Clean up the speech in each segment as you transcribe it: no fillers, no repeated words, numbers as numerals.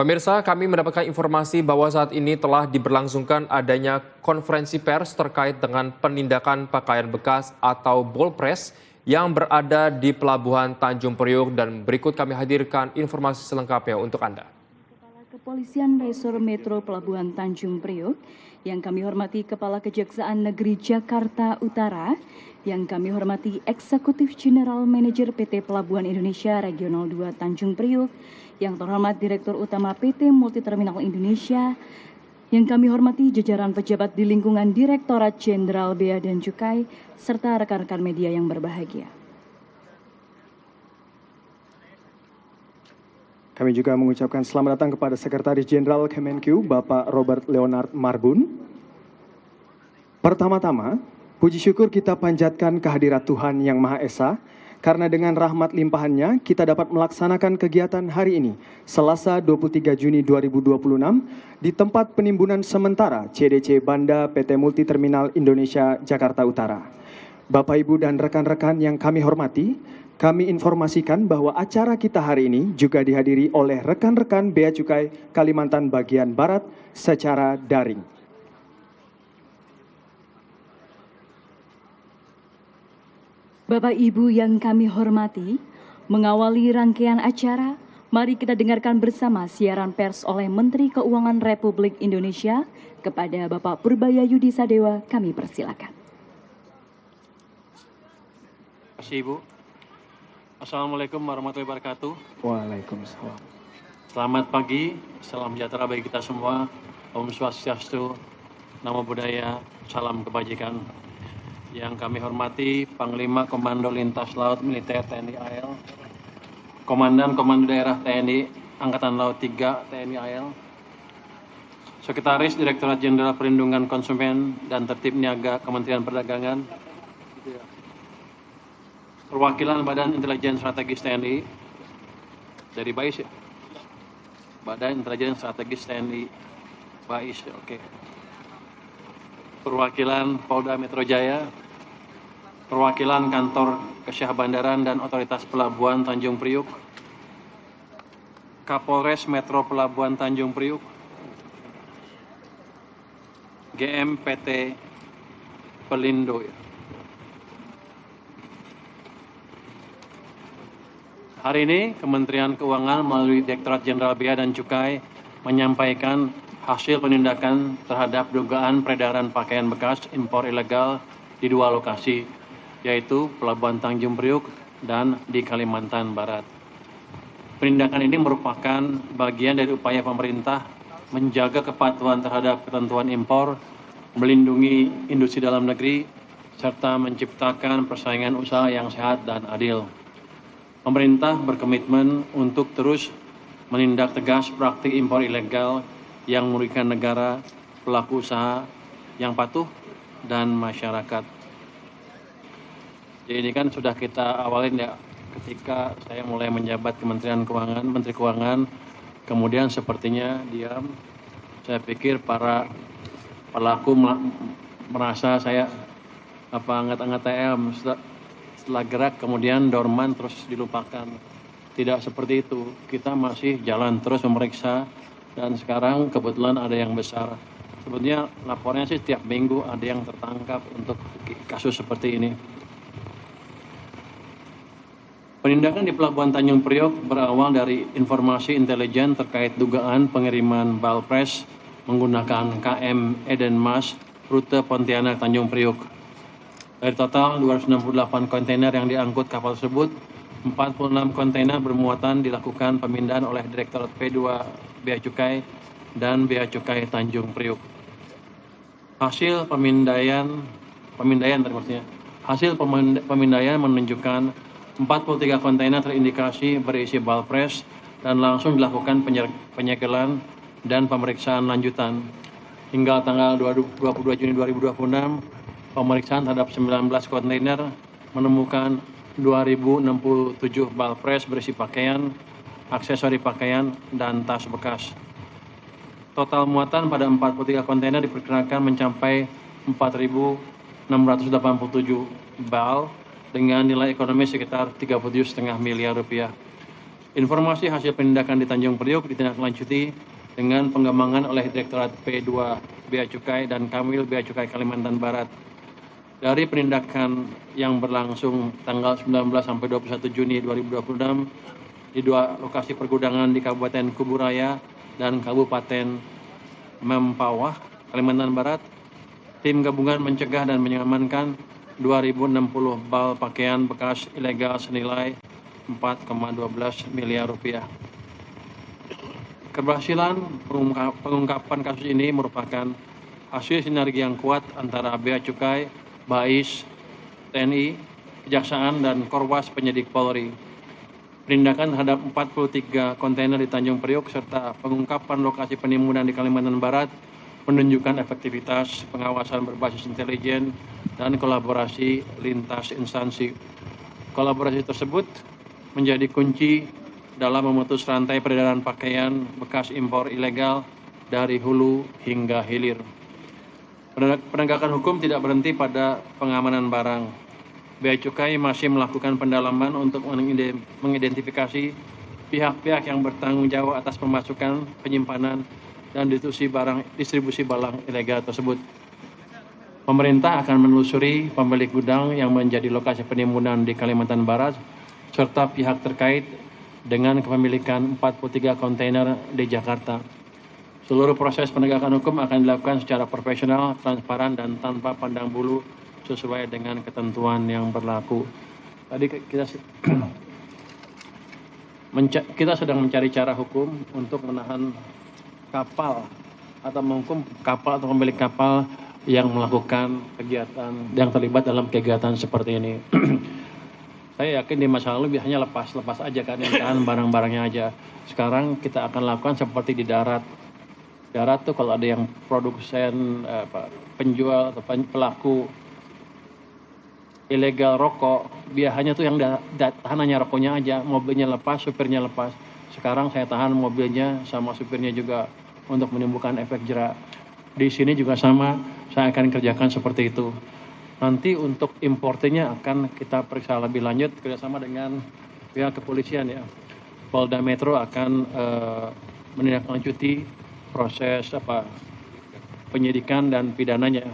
Pemirsa, kami mendapatkan informasi bahwa saat ini telah diberlangsungkan adanya konferensi pers terkait dengan penindakan pakaian bekas atau bolpres yang berada di Pelabuhan Tanjung Priok dan berikut kami hadirkan informasi selengkapnya untuk Anda. Kepala Kepolisian Resor Metro Pelabuhan Tanjung Priok, yang kami hormati Kepala Kejaksaan Negeri Jakarta Utara, yang kami hormati Eksekutif General Manager PT Pelabuhan Indonesia Regional 2 Tanjung Priok, yang terhormat Direktur Utama PT Multiterminal Indonesia, yang kami hormati jajaran pejabat di lingkungan Direktorat Jenderal Bea dan Cukai, serta rekan-rekan media yang berbahagia. Kami juga mengucapkan selamat datang kepada Sekretaris Jenderal Kemenq, Bapak Robert Leonard Marbun. Pertama-tama, puji syukur kita panjatkan kehadirat Tuhan Yang Maha Esa, karena dengan rahmat limpahannya kita dapat melaksanakan kegiatan hari ini, Selasa 23 Juni 2026, di tempat penimbunan sementara CDC Banda PT Multiterminal Indonesia Jakarta Utara. Bapak, Ibu, dan rekan-rekan yang kami hormati, kami informasikan bahwa acara kita hari ini juga dihadiri oleh rekan-rekan Bea Cukai Kalimantan bagian Barat secara daring. Bapak Ibu yang kami hormati, mengawali rangkaian acara, mari kita dengarkan bersama siaran pers oleh Menteri Keuangan Republik Indonesia. Kepada Bapak Purbaya Yudi Sadewa, kami persilakan. Terima kasih, Ibu. Assalamualaikum warahmatullahi wabarakatuh. Waalaikumsalam. Selamat pagi, salam sejahtera bagi kita semua. Om Swastiastu, Namo Buddhaya, salam kebajikan. Yang kami hormati Panglima Komando Lintas Laut Militer TNI AL, Komandan Komando Daerah TNI Angkatan Laut 3 TNI AL, Sekretaris Direktorat Jenderal Perlindungan Konsumen dan Tertib Niaga Kementerian Perdagangan, perwakilan Badan Intelijen Strategis TNI dari BAIS, Badan Intelijen Strategis TNI BAIS, oke. Perwakilan Polda Metro Jaya, perwakilan Kantor Kesyah Bandaran dan Otoritas Pelabuhan Tanjung Priok, Kapolres Metro Pelabuhan Tanjung Priok, GM PT Pelindo. Hari ini Kementerian Keuangan melalui Direktorat Jenderal Bea dan Cukai menyampaikan hasil penindakan terhadap dugaan peredaran pakaian bekas impor ilegal di dua lokasi, yaitu Pelabuhan Tanjung Priok dan di Kalimantan Barat. Penindakan ini merupakan bagian dari upaya pemerintah menjaga kepatuhan terhadap ketentuan impor, melindungi industri dalam negeri, serta menciptakan persaingan usaha yang sehat dan adil. Pemerintah berkomitmen untuk terus menindak tegas praktik impor ilegal yang merugikan negara, pelaku usaha yang patuh, dan masyarakat. Jadi ini kan sudah kita awalin ya, ketika saya mulai menjabat Kementerian Keuangan, Menteri Keuangan, kemudian sepertinya diam. Saya pikir para pelaku merasa saya angkat-angkat TM, setelah gerak kemudian dorman terus dilupakan. Tidak seperti itu, kita masih jalan terus memeriksa. Dan sekarang kebetulan ada yang besar. Sebetulnya lapornya sih tiap minggu ada yang tertangkap untuk kasus seperti ini. Penindakan di Pelabuhan Tanjung Priok berawal dari informasi intelijen terkait dugaan pengiriman balpres menggunakan KM Eden Mas rute Pontianak Tanjung Priok. Dari total 268 kontainer yang diangkut kapal tersebut, 46 kontainer bermuatan dilakukan pemindahan oleh Direktorat P2 Bea Cukai dan Bea Cukai Tanjung Priok. Hasil pemindaian menunjukkan 43 kontainer terindikasi berisi balpres dan langsung dilakukan penyegelan dan pemeriksaan lanjutan. Hingga tanggal 22 Juni 2026, pemeriksaan terhadap 19 kontainer menemukan 2067 balpres berisi pakaian, aksesori pakaian, dan tas bekas. Total muatan pada 43 kontainer diperkirakan mencapai 4.687 bal dengan nilai ekonomi sekitar 37,5 miliar rupiah. Informasi hasil penindakan di Tanjung Priok ditindaklanjuti dengan pengembangan oleh Direktorat P2 Bea Cukai dan Kamil Bea Cukai Kalimantan Barat. Dari penindakan yang berlangsung tanggal 19 sampai 21 Juni 2026 di 2 lokasi pergudangan di Kabupaten Kuburaya dan Kabupaten Mempawah, Kalimantan Barat, tim gabungan mencegah dan mengamankan 2.060 bal pakaian bekas ilegal senilai 4,12 miliar rupiah. Keberhasilan pengungkapan kasus ini merupakan hasil sinergi yang kuat antara Bea Cukai, BAIS, TNI, Kejaksaan, dan Korwas Penyidik Polri. Penindakan terhadap 43 kontainer di Tanjung Priok serta pengungkapan lokasi penimbunan di Kalimantan Barat menunjukkan efektivitas pengawasan berbasis intelijen dan kolaborasi lintas instansi. Kolaborasi tersebut menjadi kunci dalam memutus rantai peredaran pakaian bekas impor ilegal dari hulu hingga hilir. Penegakan hukum tidak berhenti pada pengamanan barang. Bea Cukai masih melakukan pendalaman untuk mengidentifikasi pihak-pihak yang bertanggung jawab atas pemasukan, penyimpanan, dan distribusi barang ilegal tersebut. Pemerintah akan menelusuri pemilik gudang yang menjadi lokasi penimbunan di Kalimantan Barat serta pihak terkait dengan kepemilikan 43 kontainer di Jakarta. Seluruh proses penegakan hukum akan dilakukan secara profesional, transparan, dan tanpa pandang bulu sesuai dengan ketentuan yang berlaku. Tadi kita sedang mencari cara hukum untuk menahan kapal atau menghukum kapal atau pemilik kapal yang melakukan kegiatan, yang terlibat dalam kegiatan seperti ini. Saya yakin di masa lalu hanya lepas aja kan, yang tahan barang-barangnya aja. Sekarang kita akan lakukan seperti di darat. Darat tuh kalau ada yang produsen, penjual atau pelaku ilegal rokok, biasanya tuh yang tahan hanya rokoknya aja, mobilnya lepas, supirnya lepas. Sekarang saya tahan mobilnya sama supirnya juga untuk menimbulkan efek jerak. Di sini juga sama, saya akan kerjakan seperti itu. Nanti untuk importernya akan kita periksa lebih lanjut kerjasama dengan pihak kepolisian ya. Polda Metro akan menindaklanjuti proses penyidikan dan pidananya.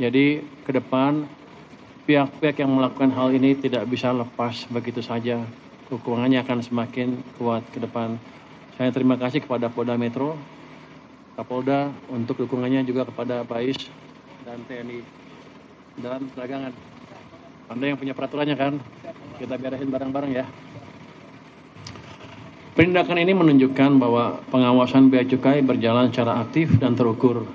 Jadi ke depan pihak-pihak yang melakukan hal ini tidak bisa lepas begitu saja. Hukumannya akan semakin kuat ke depan. Saya terima kasih kepada Polda Metro, Kapolda untuk dukungannya, juga kepada BAIS dan TNI dan perdagangan. Anda yang punya peraturannya kan, kita beresin bareng-bareng ya. Penindakan ini menunjukkan bahwa pengawasan Bea Cukai berjalan secara aktif dan terukur.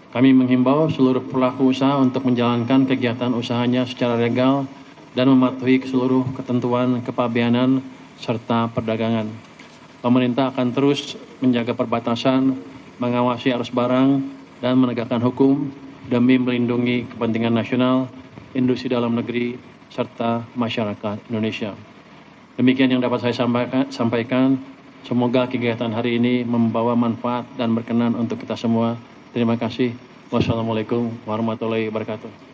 Kami menghimbau seluruh pelaku usaha untuk menjalankan kegiatan usahanya secara legal dan mematuhi seluruh ketentuan kepabeanan serta perdagangan. Pemerintah akan terus menjaga perbatasan, mengawasi arus barang, dan menegakkan hukum demi melindungi kepentingan nasional, industri dalam negeri, serta masyarakat Indonesia. Demikian yang dapat saya sampaikan. Semoga kegiatan hari ini membawa manfaat dan berkenan untuk kita semua. Terima kasih. Wassalamualaikum warahmatullahi wabarakatuh.